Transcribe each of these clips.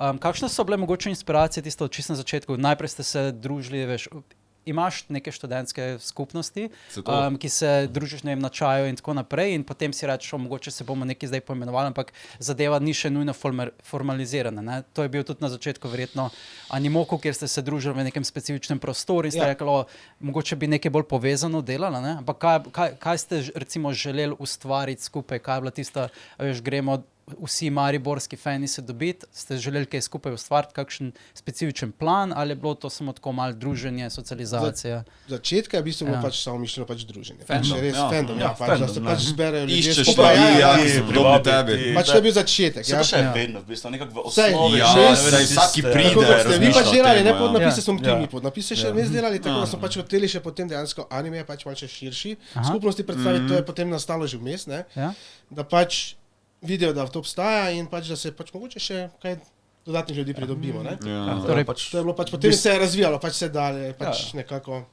Kakšne so bile mogoče inspiracije tisto čisto na začetku? Najprej ste se družili, veš, imaš neke študentske skupnosti, ki se družiš na čaju in tako naprej in potem si rečeš, mogoče se bomo nekaj zdaj poimenovali, ampak zadeva ni še nujno formalizirana. Ne? To je bil tudi na začetku verjetno Animoku, kjer ste se družili v nekem specifičnem prostoru in ste rekli, mogoče bi nekaj bolj povezano delala, ne? Ampak kaj ste recimo želeli ustvariti skupaj, kaj je bila tista, veš, gremo vsi mariborski fani se dobiti, ste želeli kaj skupaj ustvariti, kakšen specifičen plan ali je bilo to samo tako malo druženje, socializacija? Začetka je v bistvu bilo pač samo mišljeno pač druženje. Fandom, da se pač zberejo ljudje Iščeš skupaj. podobni tebi. Pač to je bil začetek. Se to še je vedno, v bistvu, nekako v osnovi. Vsaki pride, Tako kot ste vi pač delali, ne razmišlja o tem, podnapise smo tudi mi podnapise še vmes delali, tako da smo pač hoteli še potem dejansko anime je pač malce širši. Skupnosti predstaviti, to je potem nastalo že vmes, ne? Da pač vidijo, da to obstaja in pač, da se pač mogoče še kaj dodatnih ljudi pridobimo, ne? Torej, To je bilo pač, potem se je razvijalo, pač se dalje, pač nekako...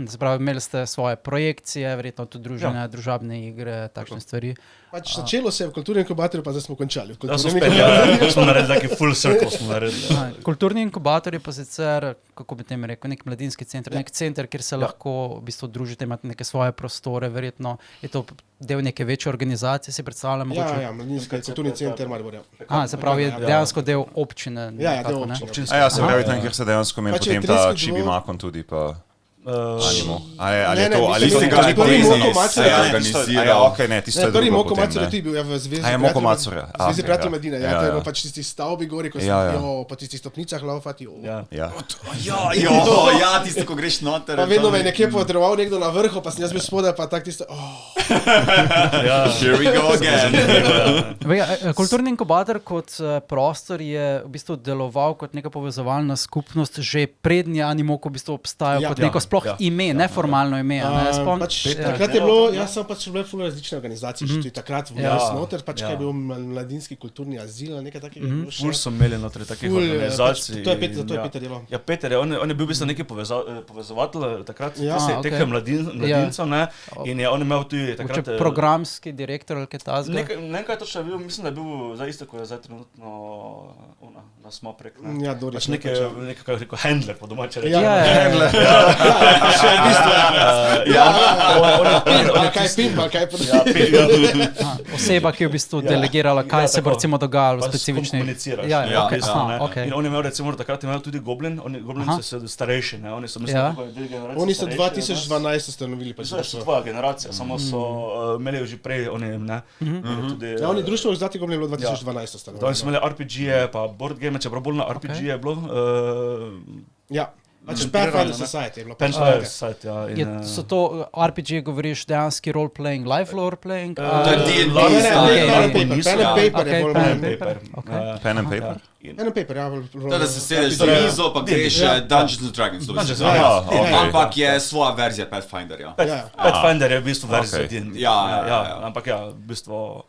se pravi, imeli ste svoje projekcije, verjetno tudi druženja, družabne igre, takšne stvari. Pač začelo se je v kulturnem inkubatorju, pa zdaj smo končali. Smo naredili taki full circle, smo naredili. Kulturni inkubator je pa sicer, kako bi tem rekel, nek mladinski center, nek center, kjer se lahko v bistvu družite, imate neke svoje prostore, verjetno je to del neke večje organizacije, si predstavljam? Ja, mladinski kulturni center Maribor, ja. Se pravi, je dejansko del občine. Ja, del občine. se pravi tam, kjer se dejansko meni potem ta Čibimakon tudi pa... Animo. Ali je to, ali ste ga že povezano, se je organiziral? Ok, ne, tisto je drugo Prvi Moko potem, Macore je bil v Zvezi Moko Macore. Zvezi prijatelj Medine, to je bilo pač tisti stavbi gori, ko si po tistih stopnicah laufati. Tisto, ko greš noter. Pa vedno me je nekje potreboval nekdo na vrhu, pa sem jaz bil spodaj, pa tak tisto... Here we go again. Kulturni inkubator kot prostor je v bistvu deloval kot neka povezovalna skupnost, že prednji Animoku v bistvu obstajal kot neko sploh ime, neformalno ime. Takrat je bilo, jaz sem pač bile ful različne organizacije, že tudi takrat v nas noter, pač kaj je bil mladinski kulturni azil, nekaj takega. Ful so imeli notri takih organizacij. To je Peter delal. Ja, Peter, on je bil v bistvu neki povezovatelj takrat, teh mladincev, ne, in je on imel tudi takrat... Programski direktor ali kaj tazga? Nekaj točno je bil, mislim, da je bil za isto, ko je zdaj trenutno na Smoprek, ne. Ja, Doris. Pač nekaj, kako rekel, handler po domače reči. Handler. Še v bistvu. Kaj pimpa, kaj oseba, ki je v bistvu delegirala, kaj se bo recimo dogajalo v specifični... In on je imel recimo, takrat je imel tudi Goblin, Goblin so starejši, ne, oni so mislim, oni so 2012 ustanovili. To je tvoja generacija, samo so imeli že prej, oni, ne. Oni društvo Zlati Goblin je bilo 2012 ustanovili. Oni so imeli RPG-je, pa board game, čeprav bolj na RPG je bilo. Ja. Pathfinder Society je bilo. Pathfinder Society, ja. So to RPG, govoriš dejanski role-playing, live role-playing? To je D&D. Pen and paper, ja. Da se sedeš za mizo, pa greš Dungeons and Dragons. Ampak je svoja verzija Pathfinderja. Pathfinder je v bistvu verzija D&D. Ja. Ampak ja, v bistvu...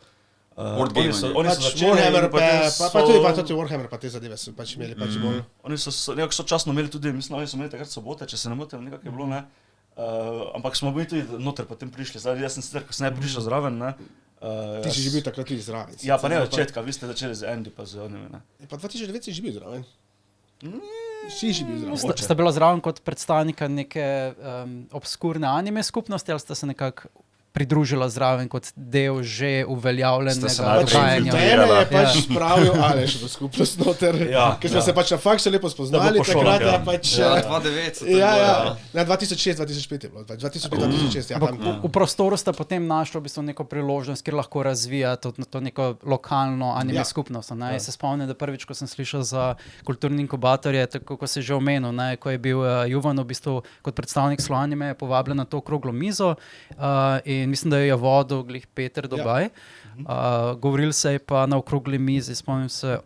Oni so Warhammer, pa tudi Warhammer, pa te zadeve so pač imeli pač bolj. Oni so nekako sočasno imeli tudi, mislim, oni so imeli takrat sobote, če se ne motim, nekako je bilo, ne. Ampak smo bili tudi noter potem prišli, zdaj jaz sem sicer, ko sem prišel zraven, ne. Ti si že bil takrat tudi zraven. Ja, pa ne začetka, vi ste začeli z Andy pa z onimi, ne. Pa 2009 si že bil zraven. Si že bil zraven. Sta bila zraven kot predstavnika neke obskurne anime skupnosti ali sta se nekako pridružila zraven kot del že uveljavljenega dogajanja. Mene je pač spravil Aleš v skupnost noter, ker smo se pač na faksu lepo spoznali, takrat je pač... 2009. Ja, 2006-2005 je bilo, 2005-2006, ja. V prostoru sta potem našla v bistvu neko priložnost, kjer lahko razvija to neko lokalno anime skupnost. Jaz se spomnim, da prvič, ko sem slišal za kulturni inkubator, je tako, ko si že omenil, ko je bil Juvan v bistvu kot predstavnik Sloanime, je povabljen na to okroglo mizo in mislim, da jo je vodil glih Peter Dobaj. Govorili se je pa na okrogli mizi, spomnim se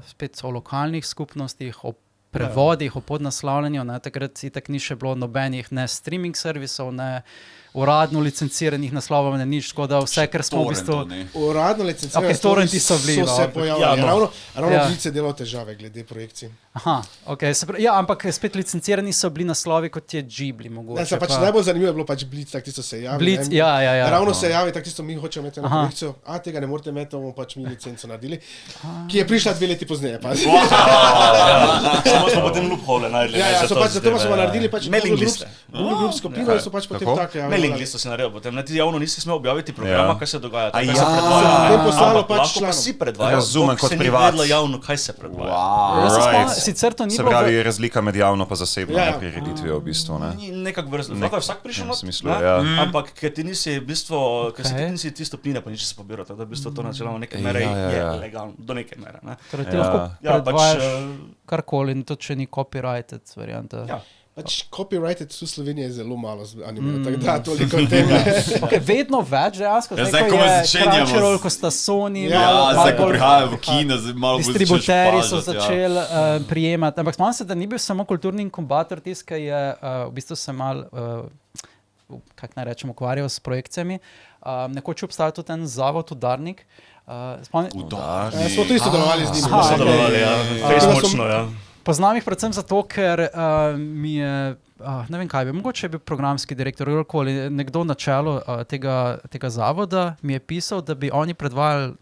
spet o lokalnih skupnostih, o prevodih, o podnaslavljanju. Takrat itak ni še bilo nobenih ne streaming servisov, ne uradno licenciranih naslovov ne nič, tako da vse, kar smo v bistvu... Uradno licencirani torrenti so bili, se pojavljali. Ravno Blitz je delal težave glede projekcij. Aha, ja, ampak spet licencirani so bili naslovi, kot je Ghibli mogoče. Pač najbolj zanimivo je bilo pač Blitz, tak tisto se javi. Blitz, ja. Ravno se javi, tak tisto mi hočemo imeti na projekcijo, tega ne morate imeti, bomo pač mi licenco naredili, ki je prišla 2 leti pozneje. Samo smo potem loophole najdli. Zato smo naredili pač Google Group skupino in so pač potem take javili. Mailing listo si naredil, potem ti javno nisi smel objaviti programa, kaj se dogaja. Potem poslalo pač članom. Lahko pa si predvajajo, Razumem, kot privat. Se ni vedlo javno, kaj se predvaja. Sicer to ni bilo... Se pravi, razlika med javno pa zasebno prireditvijo v bistvu, ne? Nekak vrst, lahko je vsak prišel ampak ker ti nisi v bistvu, ker si ti nisi ti stopnine, pa nič se pobiral, tako da v bistvu to načeloma neke mere je legalno, do neke mere. Torej ti lahko predvajaš karkoli in to, če ni copyrighted varianta. Pač copyrighted v Sloveniji je zelo malo anime, tako da toliko teme. Vedno več, dejansko. Zdaj, ko je Crunchyroll, ko sta Sony, zdaj, ko prihajajo v kino, malo bolj distributerji so začeli prijemati. Ampak spomnim se, da ni bil samo kulturni inkubator tisk, ki je v bistvu se mal, kako naj rečem, ukvarjal s projekcijami. Nekoč obstajal tudi en zavod Udarnik. Udarnik? Smo tudi sodelovali z njimi. Sodelovali, Fejs močno, Poznam jih predvsem zato, ker mi je, ne vem kaj bi, mogoče je bil programski direktor, nekdo na čelu tega zavoda mi je pisal, da bi oni predvajali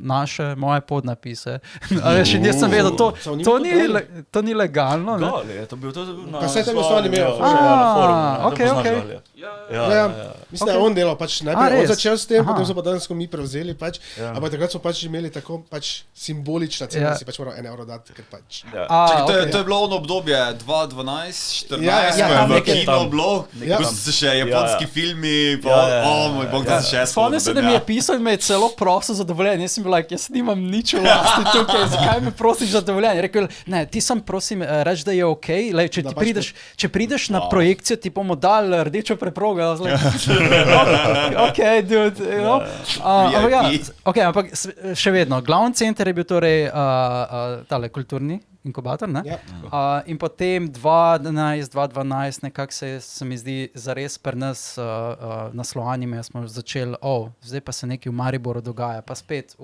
moje podnapise. Še nisem vedel, to ni legalno. To bil pa se tam ostali imel. Mislim, da je on delal, pač najprej on začel s tem, potem so pa danes mi prevzeli, ampak takrat so pač imeli tako simbolična cena, si pač moral 1 evro dati, ker pač. To je bilo ono obdobje 2012, 2014, kinoblog, ko so se še japonski filmi, moj bog, da se še spomnim se, da mi je pisal in me je celo prosil za dovoljenje. Jaz sem bil jaz nimam nič v lasti tukaj, zakaj me prosiš za dovoljenje? Rekel, ne, ti sem prosim, reč, da je okej, če prideš na projekcijo, ti bomo dali rdečo preprogo. Okej, dude, ampak še vedno, glavni center je bil torej tale kulturni inkubator, ne? In potem 2011-2012 nekako se mi zdi zares pri nas naslovanje smo začeli, zdaj pa se nekaj v Mariboru dogaja, pa spet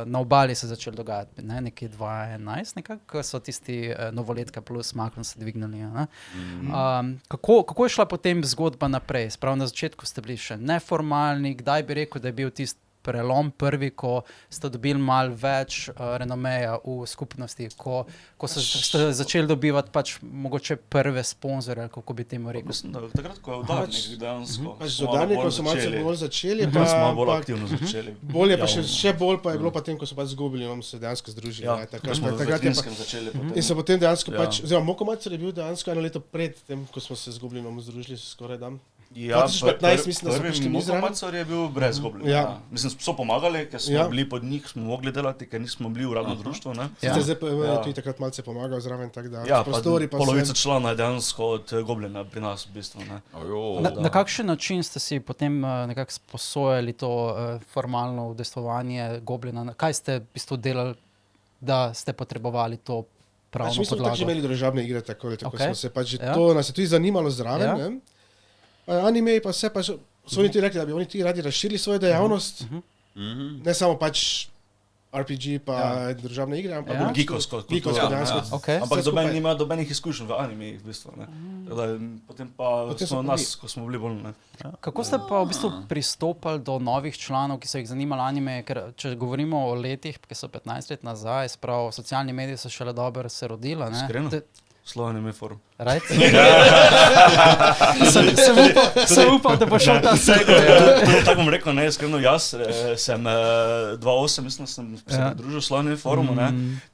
na obali se začeli dogajati, nekaj 2011 nekako, ko so tisti Novoletka plus Maklon se dvignili. Kako je šla potem zgodba naprej? Sprav na začetku ste bili še neformalni, kdaj bi rekel, da je bil tisti prelom prvi, ko ste dobili malo več renomeja v skupnosti, ko ste začeli dobivati pač mogoče prve sponzore, kako bi temu rekel? Takrat, ko je Udarnik dejansko. Z Udarnikom so malce bolj začeli. Smo bolj aktivno začeli. Bolje pa še bolj pa je bilo potem, ko so pač z Goblinom se dejansko združili. In so potem dejansko pač, oziroma Mokomacer je bil dejansko 1 leto pred tem, ko smo se z Goblinom združili, skoraj dan. 2015 mislim, da so prišli mi zraven. Mokomacer je bil brez Goblina. Mislim, so pomagali, ker smo bili pod njih, smo mogli delati, ker nismo bili uradno društvo. Zdaj je tudi takrat malce pomagal zraven, tako da prostori pa polovica člana je dejansko od Goblina pri nas v bistvu. Na kakšen način ste si potem nekako sposojali to formalno udejstvovanje Goblina? Kaj ste v bistvu delali, da ste potrebovali to pravno podlago? Mi smo pač imeli družabne igre, tako smo se pač to nas je tudi zanimalo zraven. Anime pa vse, pa so oni tudi rekli, da bi oni tudi radi razširili svojo dejavnost, ne samo pač RPG pa družabne igre, ampak geekovsko dejansko. Ampak nima dobenih izkušenj v anime v bistvu. Potem pa smo nas, ko smo bili bolj. Kako ste pa v bistvu pristopali do novih članov, ki so jih zanimali anime, ker če govorimo o letih, ki so 15 let nazaj, sprav socialni mediji so šele dobro se rodili. Iskreno? Sloven je forum. Right? Sem upal, da bo šel ta segel. Tako bom rekel, iskreno, jaz sem 2008, mislim, sem se pridružil Slovenem forumu,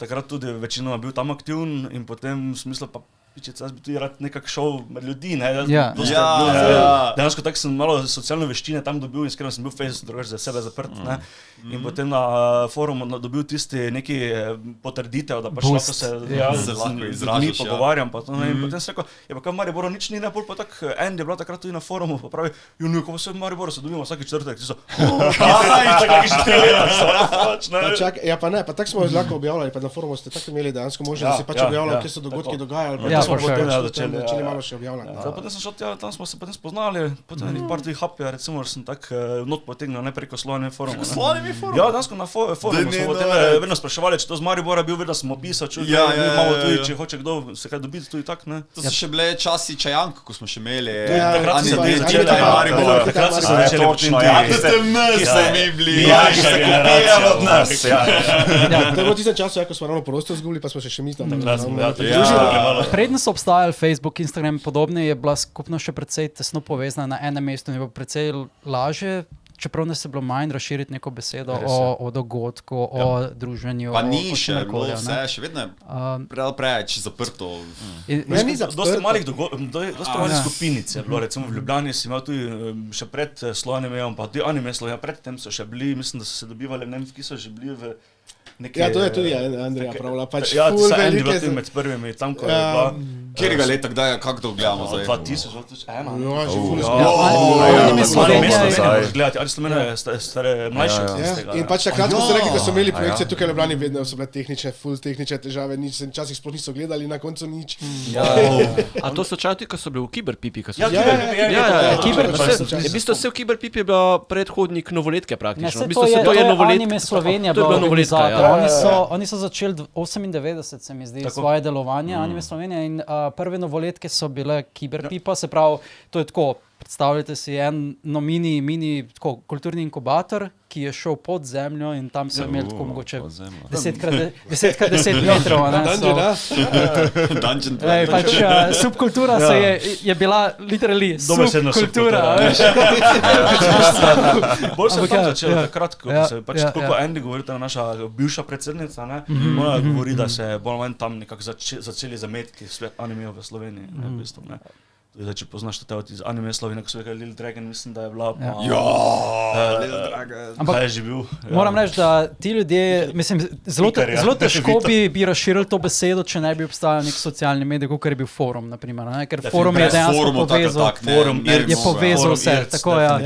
takrat tudi večinoma bil tam aktivn in potem v smislu pa jaz bi tudi rad nekak šel med ljudi, Dejansko tako sem malo socialne veščine tam dobil in iskreno sem bil Facebook drugače za sebe zaprt, in potem na forumu dobil tisti neki potrditev, da pač lahko se z ljudmi pogovarjam, pa to in potem sem rekel, pa kaj v Mariboru nič ni, pol pa tako Andy je bila takrat tudi na forumu, pa pravi, ko se v Mariboru se dobimo vsaki četrtek, ti so, ja pa ne, pa tako smo lahko objavljali, pa na forumu ste tako imeli dejansko možnost, da si pač objavljali, kje so dogodki dogajali, for sure. Začeli malo še objavljati. Potem sem šel tja, tam smo se potem spoznali, potem nekaj par tvojih hapja, recimo, sem tak not potegnil, ne preko Slovenije forumu. Preko Slovenije forumu? Ja, dansko na forumu smo potem vedno spraševali, če to z Maribora bil, vedno sem opisal, če imamo tudi, če hoče kdo se kaj dobiti, tudi tak, ne. To so še bile časi Čajank, ko smo še imeli. Takrat so začeli Maribor. Takrat so začeli točno, ja. Ste mi bili, se kopirali od nas. To je bilo tistem času, ko smo ravno prostor zgubili, pa smo še mi tam. Predno so obstajali Facebook, Instagram in podobne, je bila skupnost še precej tesno povezana na enem mestu in je bilo precej lažje, čeprav ne se bilo manj razširiti neko besedo o dogodku, o druženju. Pa ni še bilo vse, še vedno je preveč zaprto. Dosta malih skupinic je bilo, recimo v Ljubljani si imel tudi še pred Slovenijem, pa tudi anime Slovenija, predtem so še bili, mislim, da so se dobivali, ne vem, ki so že bili v nekaj... Ja, to je tudi Andreja pravila, pač ja, ful velike... Ja, Andrej bil tudi med prvimi, tam, ko je bila... Kjerega leta, kdaj, kako to gledamo zdaj? 2001. Ja, že ful gledati, ali ste mene stare mlajše od tistega. In pač takrat, ko ste rekli, ko so imeli projekcije tukaj v Ljubljani, vedno so bile tehnične, ful tehnične težave, nič se včasih sploh niso gledali, na koncu nič. A to so čati, ko so bili v Kiberpipi? Ja, v bistvu vse v Kiberpipi je bila predhodnik Novoletke praktično. To je Anime Slovenija bila organizator. Oni so začeli 98, se mi zdi, svoje delovanje Anime Slovenija in prve Novoletke so bile Kiberpipa, se pravi, to je tako, predstavljate si eno mini tako, kulturni inkubator, ki je šel pod zemljo in tam so imeli tako mogoče 10x10 metrov. Dungeon. Pač subkultura je bila literally subkultura. Bolj sem tam začel takrat, ko se pač tako ko Andy govori, ta naša bivša predsednica, ona govori, da se bolj manj tam nekako začeli zametki svet anime v Sloveniji, v bistvu, ne. Zdaj, če poznaš to iz Anime Slovenije, ko so rekli Little Dragon, mislim, da je bila pa... Little Dragon. Kaj je že bil? Moram reči, da ti ljudje, mislim, zelo težko bi razširili to besedo, če ne bi obstajal nek socialni medij, kot je bil forum, naprimer, ne? Ker forum je dejansko povezal, je povezal vse, tako ja.